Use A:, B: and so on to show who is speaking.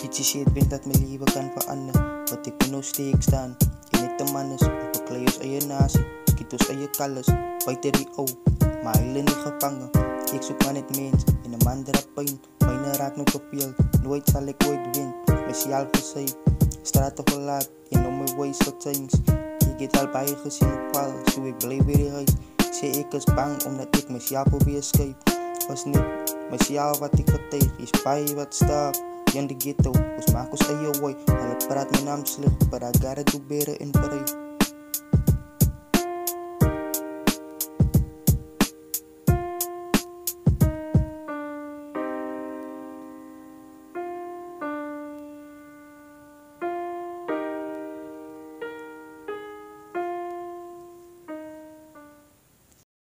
A: Geïnteresseerd bent dat mijn leven kan veranderen. Wat ik ben nog steeds staan. En net een man is, beklei ons eie nasie. Skiet ons eie kalles, buiten die ou. Maar hulle nie gevangen. Ik zoek maar net mens, en een man drap pijn. Mijne raak nooit op heel, nooit zal ik ooit win. Mesiaal versave, straten verlaat. En om my waste times. Ik het al baie gesien op val, so ik blijf weer die huis. Sê ek is bang, omdat ek mesiaal probeer skyp. Was net mesiaal wat ek getuig, is baie wat staaf. In the ghetto, ons maak ons eie way. Hulle praat my naam slig, but I gotta do better in Parijs.